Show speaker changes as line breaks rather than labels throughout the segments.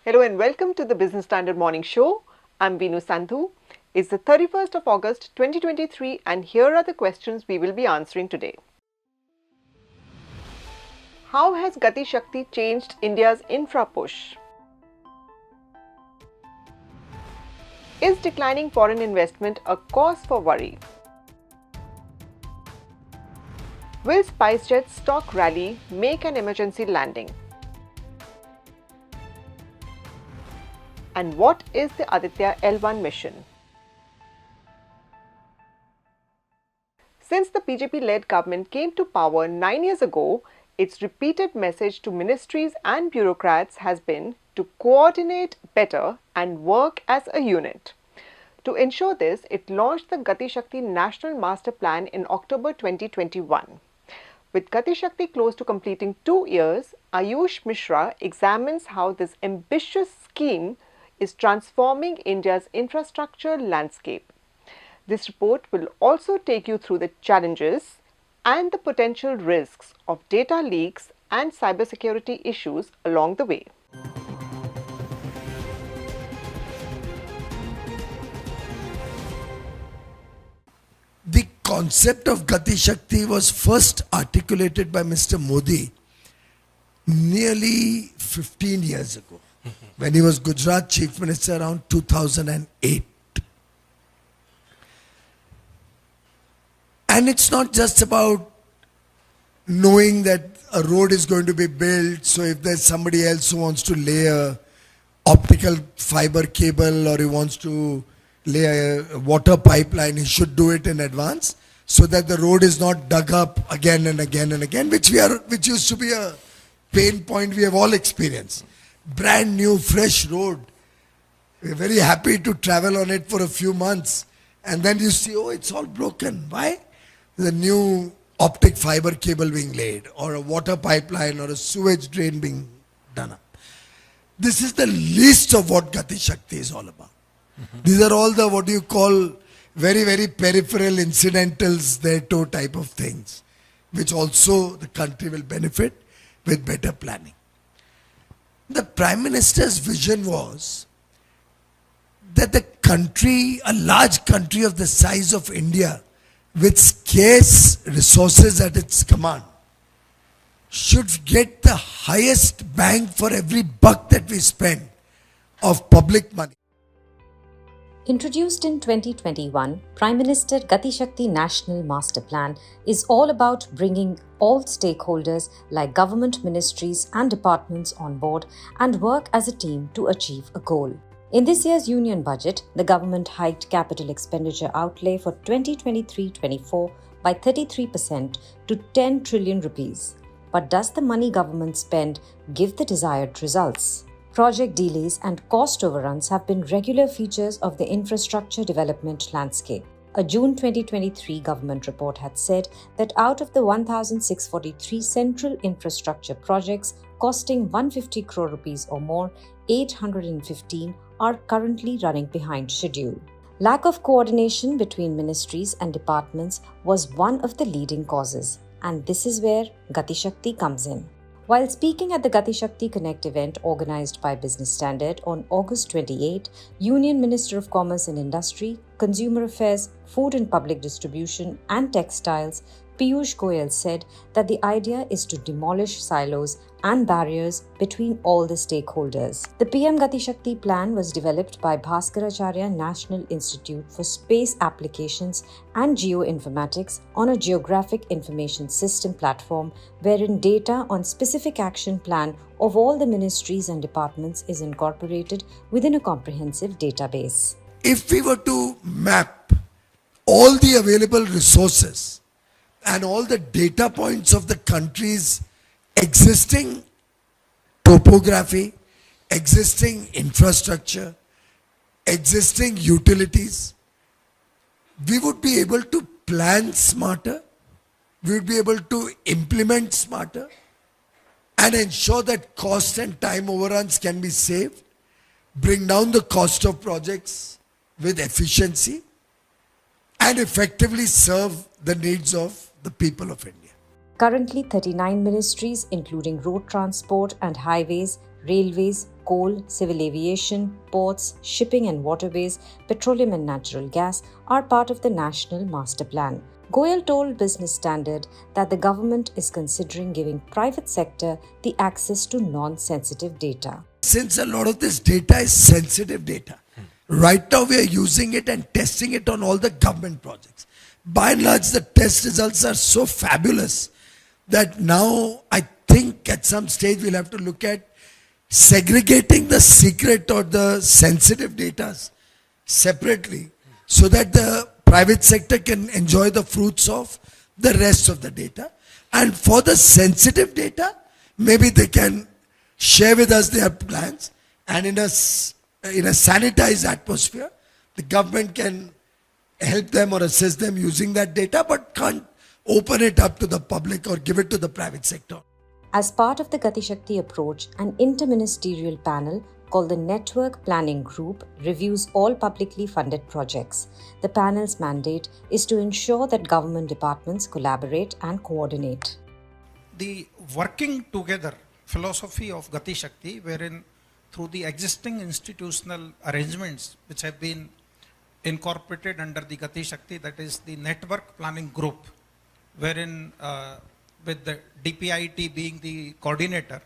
Hello and welcome to the Business Standard Morning Show. I'm Veenu Sandhu. It's the 31st of August 2023 and here are the questions we will be answering today. How has Gati Shakti changed India's infra push? Is declining foreign investment a cause for worry? Will SpiceJet's stock rally make an emergency landing? And what is the Aditya L-1 mission? Since the BJP-led government came to power 9 years ago, its repeated message to ministries and bureaucrats has been to coordinate better and work as a unit. To ensure this, it launched the Gati Shakti National Master Plan in October 2021. With Gati Shakti close to completing 2 years, Ayush Mishra examines how this ambitious scheme is transforming India's infrastructure landscape. This report will also take you through the challenges and the potential risks of data leaks and cybersecurity issues along the way.
The concept of Gati Shakti was first articulated by Mr. Modi nearly 15 years ago when he was Gujarat Chief Minister around 2008. And it's not just about knowing that a road is going to be built, so if there's somebody else who wants to lay a optical fiber cable or he wants to lay a water pipeline, he should do it in advance so that the road is not dug up again and again and again, which used to be a pain point we have all experienced. Brand new, fresh road. We're very happy to travel on it for a few months. And then you see, oh, it's all broken. Why? The new optic fiber cable being laid, or a water pipeline, or a sewage drain being done up. This is the least of what Gati Shakti is all about. These are all the, what you call, very, very peripheral incidentals thereto type of things, which also the country will benefit with better planning. The Prime Minister's vision was that the country, a large country of the size of India, with scarce resources at its command, should get the highest bang for every buck that we spend of public money.
Introduced in 2021, Prime Minister Gati Shakti National Master Plan is all about bringing all stakeholders like government ministries and departments on board and work as a team to achieve a goal. In this year's union budget, the government hiked capital expenditure outlay for 2023-24 by 33% to 10 trillion rupees. But does the money government spend give the desired results? Project delays and cost overruns have been regular features of the infrastructure development landscape. A June 2023 government report had said that out of the 1,643 central infrastructure projects costing 150 crore rupees or more, 815 are currently running behind schedule. Lack of coordination between ministries and departments was one of the leading causes, and this is where Gati Shakti comes in. While speaking at the Gati Shakti Connect event organized by Business Standard on August 28, Union Minister of Commerce and Industry, Consumer Affairs, Food and Public Distribution and Textiles, Piyush Goyal said that the idea is to demolish silos and barriers between all the stakeholders. The PM Gati Shakti plan was developed by Bhaskaracharya National Institute for Space Applications and Geoinformatics on a geographic information system platform wherein data on specific action plan of all the ministries and departments is incorporated within a comprehensive database.
If we were to map all the available resources and all the data points of the country's existing topography, existing infrastructure, existing utilities, we would be able to plan smarter, we would be able to implement smarter, and ensure that cost and time overruns can be saved, bring down the cost of projects with efficiency, and effectively serve the needs of the people of India.
Currently, 39 ministries, including road transport and highways, railways, coal, civil aviation, ports, shipping and waterways, petroleum and natural gas are part of the National Master Plan. Goyal told Business Standard that the government is considering giving private sector the access to non-sensitive data.
Since a lot of this data is sensitive data, right now we are using it and testing it on all the government projects. By and large, the test results are so fabulous that now I think at some stage we'll have to look at segregating the secret or the sensitive data separately so that the private sector can enjoy the fruits of the rest of the data. And for the sensitive data, maybe they can share with us their plans, and in a sanitized atmosphere, the government can help them or assist them using that data, but can't open it up to the public or give it to the private sector.
As part of the Gati Shakti approach, an interministerial panel called the Network Planning Group reviews all publicly funded projects. The panel's mandate is to ensure that government departments collaborate and coordinate.
The working together philosophy of Gati Shakti, wherein through the existing institutional arrangements which have been incorporated under the Gati Shakti, that is the Network Planning Group, wherein with the DPIT being the coordinator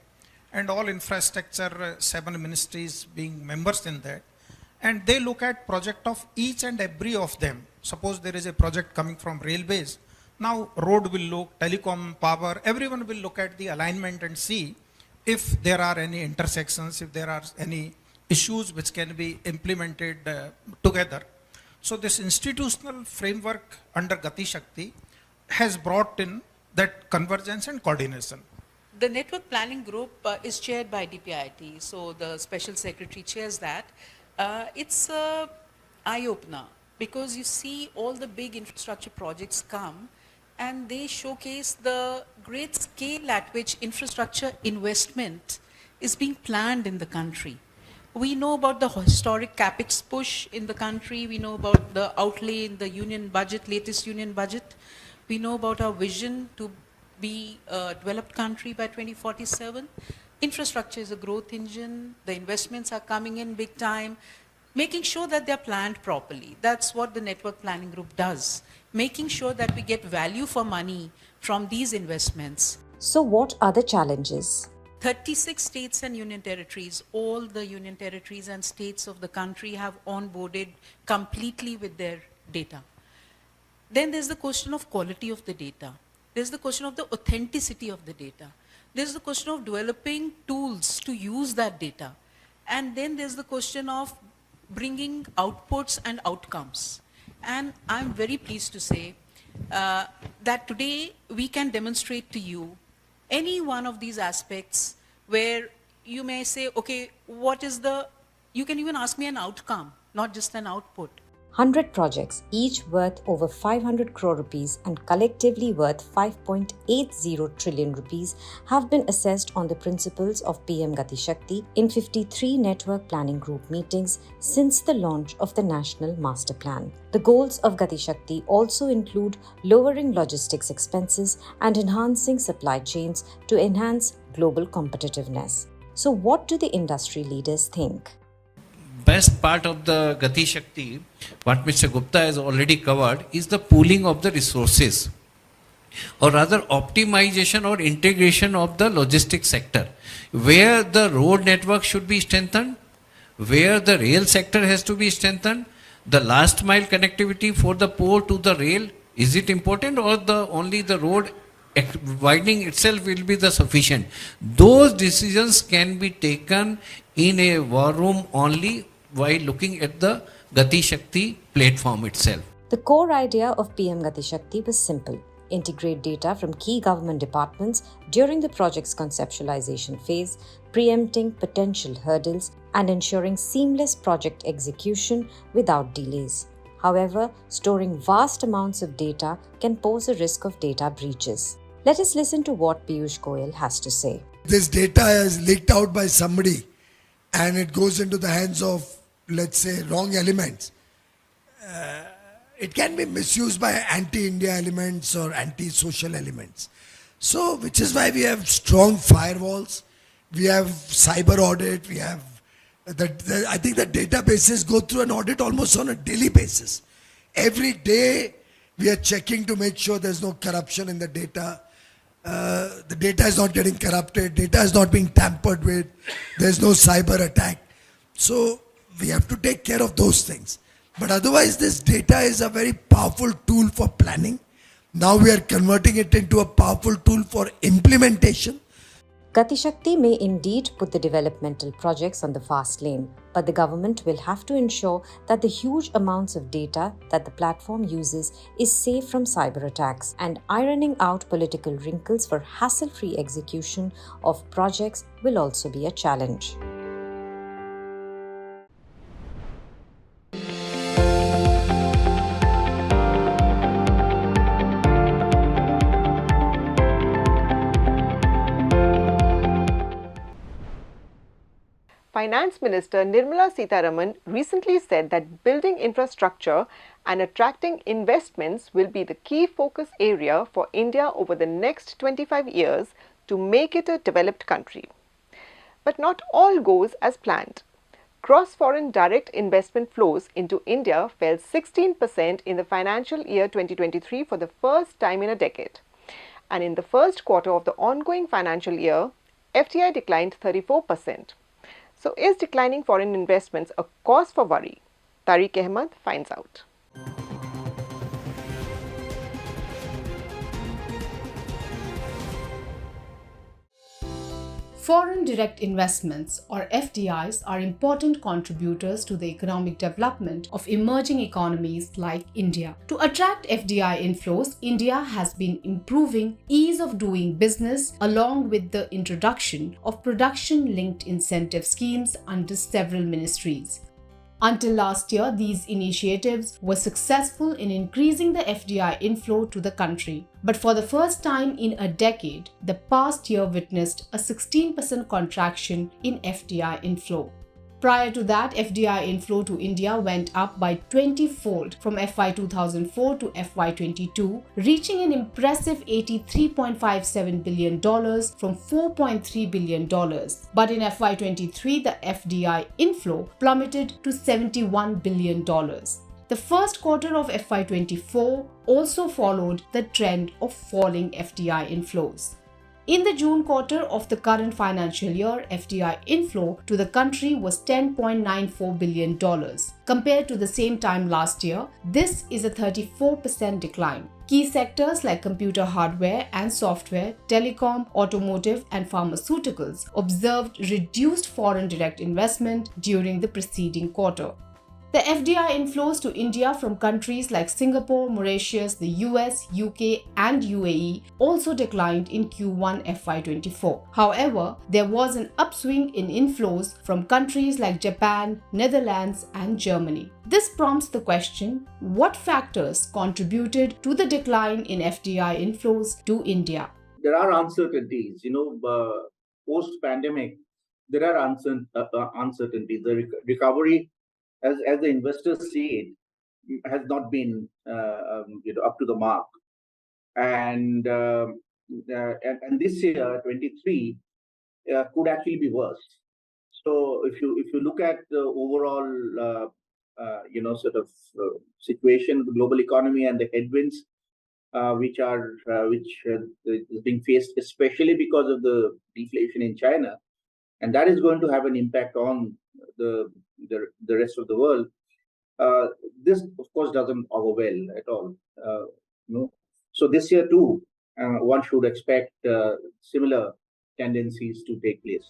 and all infrastructure 7 ministries being members in that, and they look at project of each and every of them. Suppose there is a project coming from railways, now road will look, telecom, power, everyone will look at the alignment and see if there are any intersections, if there are any issues which can be implemented together. So this institutional framework under Gati Shakti has brought in that convergence and coordination.
The Network Planning Group is chaired by DPIT, so the Special Secretary chairs that. It's an eye-opener because you see all the big infrastructure projects come and they showcase the great scale at which infrastructure investment is being planned in the country. We know about the historic capex push in the country. We know about the outlay in the union budget, latest union budget. We know about our vision to be a developed country by 2047. Infrastructure is a growth engine. The investments are coming in big time, making sure that they're planned properly. That's what the Network Planning Group does, making sure that we get value for money from these investments.
So what are the challenges?
36 states and union territories, all the union territories and states of the country have onboarded completely with their data. Then there's the question of quality of the data. There's the question of the authenticity of the data. There's the question of developing tools to use that data. And then there's the question of bringing outputs and outcomes. And I'm very pleased to say that today we can demonstrate to you any one of these aspects where you may say, okay, what is you can even ask me an outcome, not just an output.
100 projects, each worth over 500 crore rupees and collectively worth 5.80 trillion rupees, have been assessed on the principles of PM Gati Shakti in 53 Network Planning Group meetings since the launch of the National Master Plan. The goals of Gati Shakti also include lowering logistics expenses and enhancing supply chains to enhance global competitiveness. So what do the industry leaders think?
Best part of the Gati Shakti, what Mr. Gupta has already covered, is the pooling of the resources, or rather optimization or integration of the logistics sector, where the road network should be strengthened, where the rail sector has to be strengthened, the last mile connectivity for the port to the rail, is it important, or only the road widening itself will be the sufficient? Those decisions can be taken in a war room only while looking at the Gati Shakti platform itself.
The core idea of PM Gati Shakti was simple: integrate data from key government departments during the project's conceptualization phase, preempting potential hurdles and ensuring seamless project execution without delays. However, storing vast amounts of data can pose a risk of data breaches. Let us listen to what Piyush Goyal has to say.
This data is leaked out by somebody and it goes into the hands of, let's say, wrong elements. It can be misused by anti-India elements or anti-social elements. So, which is why we have strong firewalls, we have cyber audit, we have I think the databases go through an audit almost on a daily basis. Every day we are checking to make sure there's no corruption in the data. The data is not getting corrupted, data is not being tampered with, there's no cyber attack. So we have to take care of those things. But otherwise, this data is a very powerful tool for planning. Now we are converting it into a powerful tool for implementation.
Gati Shakti may indeed put the developmental projects on the fast lane, but the government will have to ensure that the huge amounts of data that the platform uses is safe from cyber attacks, and ironing out political wrinkles for hassle-free execution of projects will also be a challenge.
Finance Minister Nirmala Sitharaman recently said that building infrastructure and attracting investments will be the key focus area for India over the next 25 years to make it a developed country. But not all goes as planned. Gross foreign direct investment flows into India fell 16% in the financial year 2023 for the first time in a decade. And in the first quarter of the ongoing financial year, FDI declined 34%. So is declining foreign investments a cause for worry? Tariq Ahmed finds out.
Foreign direct investments, or FDIs, are important contributors to the economic development of emerging economies like India. To attract FDI inflows, India has been improving ease of doing business along with the introduction of production-linked incentive schemes under several ministries. Until last year, these initiatives were successful in increasing the FDI inflow to the country. But for the first time in a decade, the past year witnessed a 16% contraction in FDI inflow. Prior to that, FDI inflow to India went up by 20-fold from FY 2004 to FY 22, reaching an impressive $83.57 billion from $4.3 billion. But in FY 23, the FDI inflow plummeted to $71 billion. The first quarter of FY 24 also followed the trend of falling FDI inflows. In the June quarter of the current financial year, FDI inflow to the country was $10.94 billion. Compared to the same time last year, this is a 34% decline. Key sectors like computer hardware and software, telecom, automotive, and pharmaceuticals observed reduced foreign direct investment during the preceding quarter. The FDI inflows to India from countries like Singapore, Mauritius, the US, UK and UAE also declined in Q1 FY24. However, there was an upswing in inflows from countries like Japan, Netherlands and Germany. This prompts the question, what factors contributed to the decline in FDI inflows to India?
There are uncertainties, post-pandemic, there are uncertainties. The recovery, as the investors see it, has not been up to the mark, and this year 23 could actually be worse. So if you look at the overall situation of the global economy and the headwinds which is being faced, especially because of the deflation in China, and that is going to have an impact on the rest of the world. This, of course, doesn't augur well at all. So this year too, one should expect similar tendencies to take place.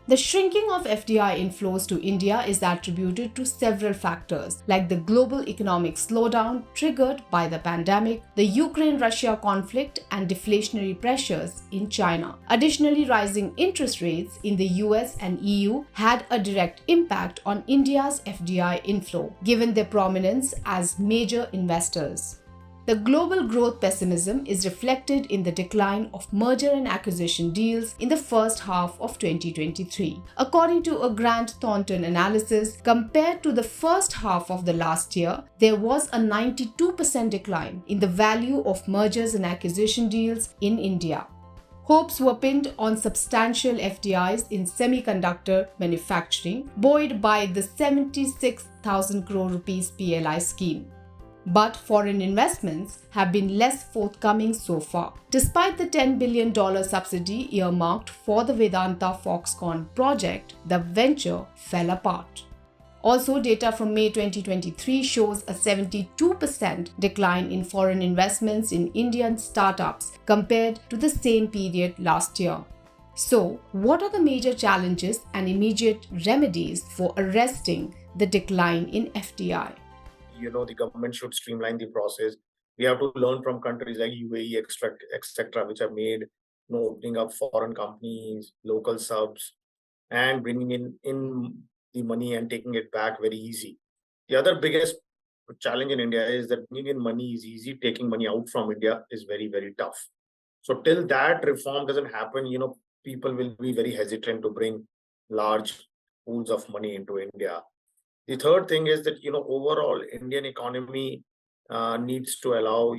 The shrinking of FDI inflows to India is attributed to several factors, like the global economic slowdown triggered by the pandemic, the Ukraine-Russia conflict, and deflationary pressures in China. Additionally, rising interest rates in the US and EU had a direct impact on India's FDI inflow, given their prominence as major investors. The global growth pessimism is reflected in the decline of merger and acquisition deals in the first half of 2023. According to a Grant Thornton analysis, compared to the first half of the last year, there was a 92% decline in the value of mergers and acquisition deals in India. Hopes were pinned on substantial FDIs in semiconductor manufacturing, buoyed by the 76,000 crore rupees PLI scheme. But foreign investments have been less forthcoming so far. Despite the $10 billion subsidy earmarked for the Vedanta Foxconn project, the venture fell apart. Also, data from May 2023 shows a 72% decline in foreign investments in Indian startups compared to the same period last year. So, what are the major challenges and immediate remedies for arresting the decline in FDI?
The government should streamline the process. We have to learn from countries like UAE, etc., which have made opening up foreign companies, local subs, and bringing in the money and taking it back very easy. The other biggest challenge in India is that bringing in money is easy, taking money out from India is very, very tough. So till that reform doesn't happen, people will be very hesitant to bring large pools of money into India. The third thing is that, overall Indian economy needs to allow,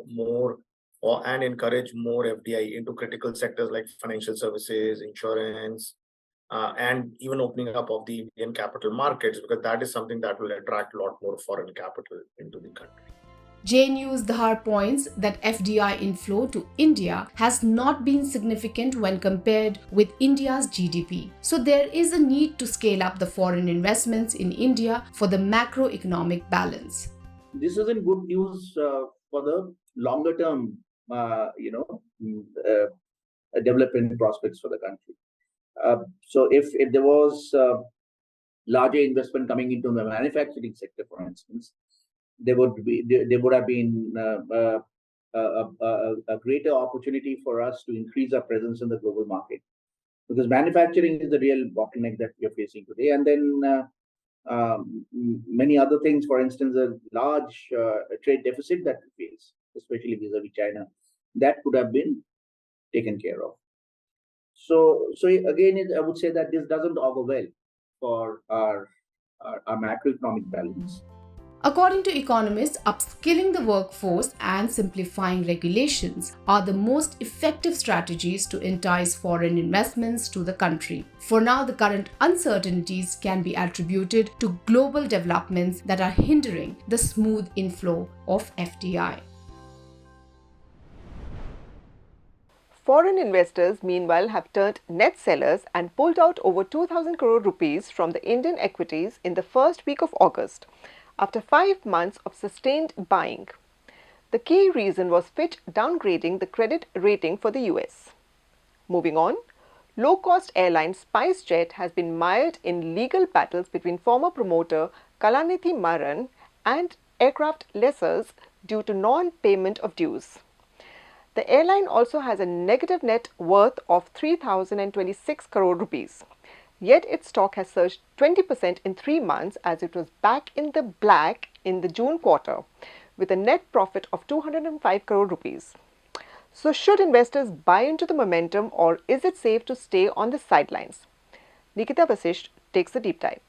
more and encourage more FDI into critical sectors like financial services, insurance, and even opening up of the Indian capital markets, because that is something that will attract a lot more foreign capital into the country.
JNU's Dhar points that FDI inflow to India has not been significant when compared with India's GDP. So there is a need to scale up the foreign investments in India for the macroeconomic balance.
This isn't good news for the longer term, development prospects for the country. So if there was larger investment coming into the manufacturing sector, for instance, there would have been a greater opportunity for us to increase our presence in the global market, because manufacturing is the real bottleneck that we are facing today. And then many other things, for instance, a large trade deficit that we face, especially vis-a-vis China, that could have been taken care of. So again, I would say that this doesn't augur well for our macroeconomic balance.
According to economists, upskilling the workforce and simplifying regulations are the most effective strategies to entice foreign investments to the country. For now, the current uncertainties can be attributed to global developments that are hindering the smooth inflow of FDI.
Foreign investors, meanwhile, have turned net sellers and pulled out over 2,000 crore rupees from the Indian equities in the first week of August, after 5 months of sustained buying. The key reason was Fitch downgrading the credit rating for the US. Moving on, low-cost airline SpiceJet has been mired in legal battles between former promoter Kalanithy Maran and aircraft lessors due to non-payment of dues. The airline also has a negative net worth of 3,026 crore rupees. Yet its stock has surged 20% in 3 months, as it was back in the black in the June quarter with a net profit of 205 crore rupees. So should investors buy into the momentum, or is it safe to stay on the sidelines? Nikita Vasisht takes a deep dive.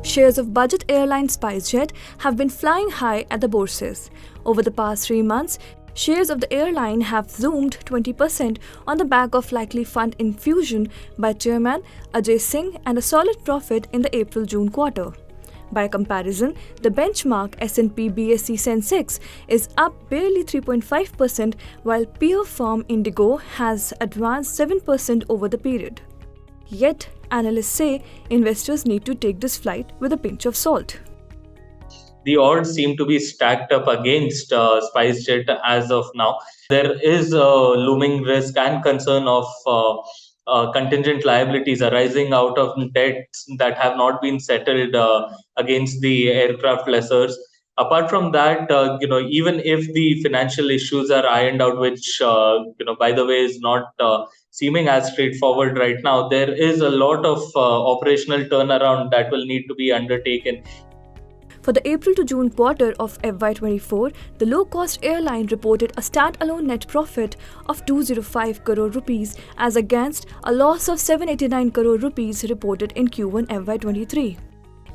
Shares of budget airline SpiceJet have been flying high at the bourses. Over the past 3 months, shares of the airline have zoomed 20% on the back of likely fund infusion by Chairman Ajay Singh and a solid profit in the April-June quarter. By comparison, the benchmark S&P BSE Sensex is up barely 3.5%, while peer firm Indigo has advanced 7% over the period. Yet, analysts say investors need to take this flight with a pinch of salt.
The odds seem to be stacked up against SpiceJet as of now. There is a looming risk and concern of contingent liabilities arising out of debts that have not been settled against the aircraft lessors. Apart from that, even if the financial issues are ironed out, which, by the way, is not seeming as straightforward right now, there is a lot of operational turnaround that will need to be undertaken.
For the April to June quarter of FY24, the low-cost airline reported a standalone net profit of 205 crore rupees as against a loss of 789 crore rupees reported in Q1 FY23.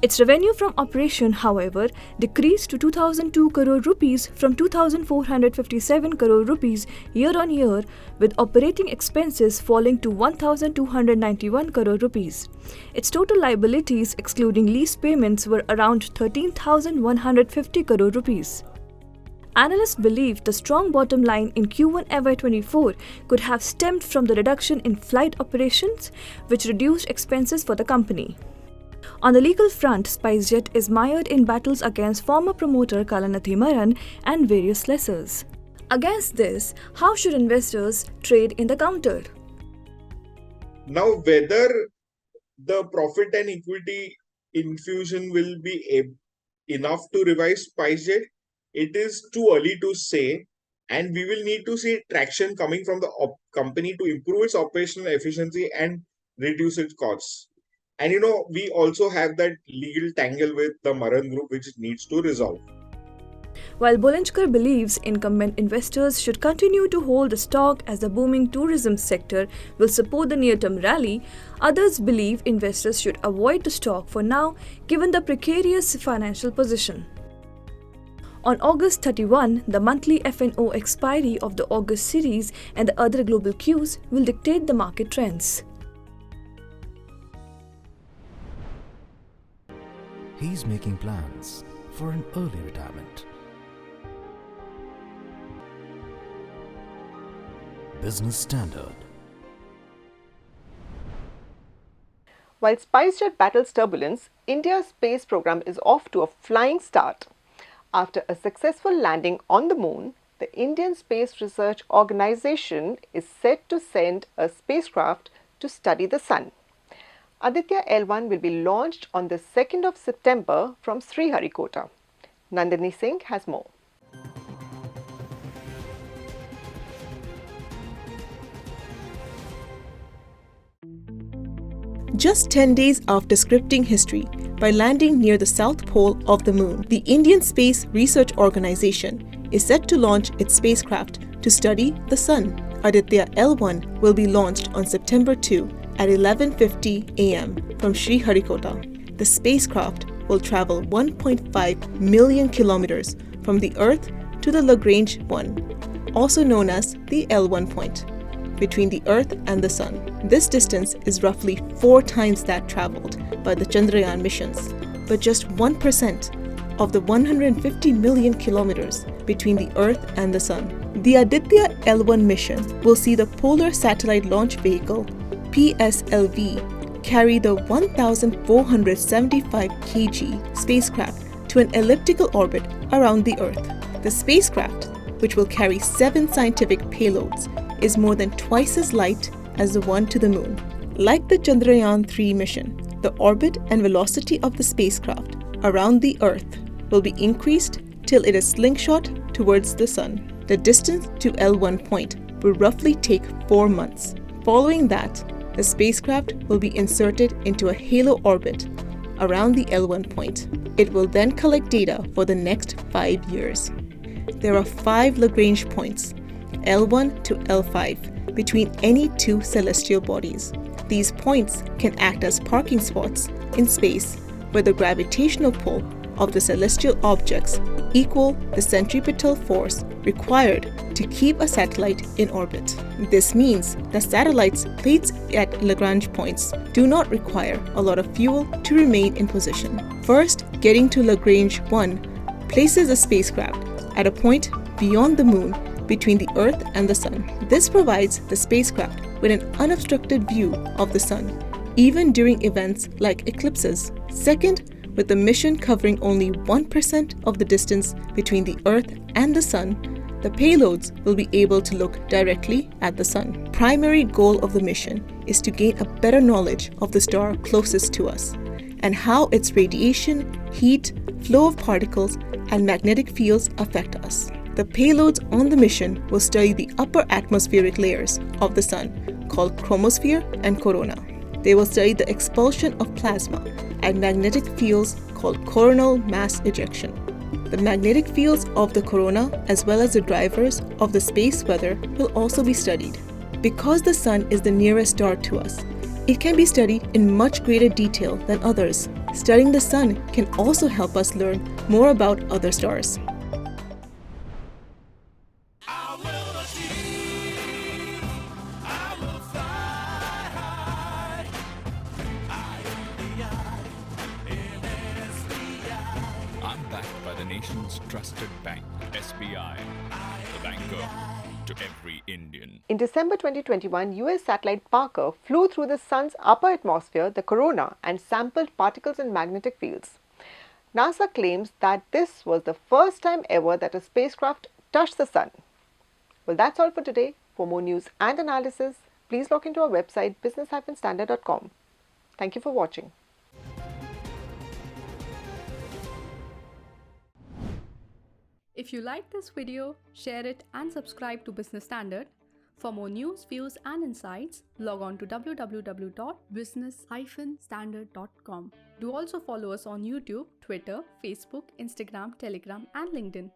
Its revenue from operation, however, decreased to 2002 crore rupees from 2457 crore rupees year on year, with operating expenses falling to 1291 crore rupees. Its total liabilities excluding lease payments were around 13,150 crore rupees. Analysts believe the strong bottom line in Q1 FY24 could have stemmed from the reduction in flight operations, which reduced expenses for the company. On the legal front, SpiceJet is mired in battles against former promoter Kalanathi Maran and various lessors. Against this, how should investors trade in the counter?
Now, whether the profit and equity infusion will be enough to revive SpiceJet, it is too early to say, and we will need to see traction coming from the company to improve its operational efficiency and reduce its costs. And we also have that legal tangle with the Maran Group, which needs to resolve.
While Bolenchkar believes incumbent investors should continue to hold the stock as the booming tourism sector will support the near-term rally, others believe investors should avoid the stock for now given the precarious financial position. On August 31, the monthly F&O expiry of the August series and the other global cues will dictate the market trends.
He's making plans for an early retirement. Business Standard.
While SpiceJet battles turbulence, India's space program is off to a flying start. After a successful landing on the moon, the Indian Space Research Organization is set to send a spacecraft to study the sun. Aditya L-1 will be launched on the 2nd of September from Sriharikota. Nandini Singh has more.
Just 10 days after scripting history by landing near the south pole of the moon, the Indian Space Research Organization is set to launch its spacecraft to study the sun. Aditya L-1 will be launched on September 2 at 11:50 a.m. from Sriharikota. The spacecraft will travel 1.5 million kilometers from the Earth to the Lagrange 1, also known as the L1 point, between the Earth and the Sun. This distance is roughly 4 times that traveled by the Chandrayaan missions, but just 1% of the 150 million kilometers between the Earth and the Sun. The Aditya L-1 mission will see the Polar Satellite Launch Vehicle PSLV carry the 1,475 kg spacecraft to an elliptical orbit around the Earth. The spacecraft, which will carry 7 scientific payloads, is more than twice as light as the one to the moon. Like the Chandrayaan-3 mission, the orbit and velocity of the spacecraft around the Earth will be increased till it is slingshot towards the Sun. The distance to L1 point will roughly take 4 months. Following that, the spacecraft will be inserted into a halo orbit around the L1 point. It will then collect data for the next 5 years. There are 5 Lagrange points, L1 to L5, between any 2 celestial bodies. These points can act as parking spots in space where the gravitational pull of the celestial objects equal the centripetal force required to keep a satellite in orbit. This means that satellites placed at Lagrange points do not require a lot of fuel to remain in position. First, getting to Lagrange 1 places a spacecraft at a point beyond the moon between the Earth and the Sun. This provides the spacecraft with an unobstructed view of the Sun, even during events like eclipses. Second, with the mission covering only 1% of the distance between the Earth and the Sun, the payloads will be able to look directly at the Sun. Primary goal of the mission is to gain a better knowledge of the star closest to us and how its radiation, heat, flow of particles, and magnetic fields affect us. The payloads on the mission will study the upper atmospheric layers of the Sun, called chromosphere and corona. They will study the expulsion of plasma and magnetic fields called coronal mass ejection. The magnetic fields of the corona, as well as the drivers of the space weather, will also be studied. Because the Sun is the nearest star to us, It can be studied in much greater detail than others. Studying the sun can also help us learn more about other stars.
I'm backed by the nation's trusted bank, SBI, the banker to every Indian.
In December 2021, US satellite Parker flew through the sun's upper atmosphere, the corona, and sampled particles and magnetic fields. NASA claims that this was the first time ever that a spacecraft touched the sun. Well, that's all for today. For more news and analysis, please log into our website business-standard.com. Thank you for watching.
If you like this video, share it and subscribe to Business Standard. For more news, views and insights, log on to www.business-standard.com. Do also follow us on YouTube, Twitter, Facebook, Instagram, Telegram and LinkedIn.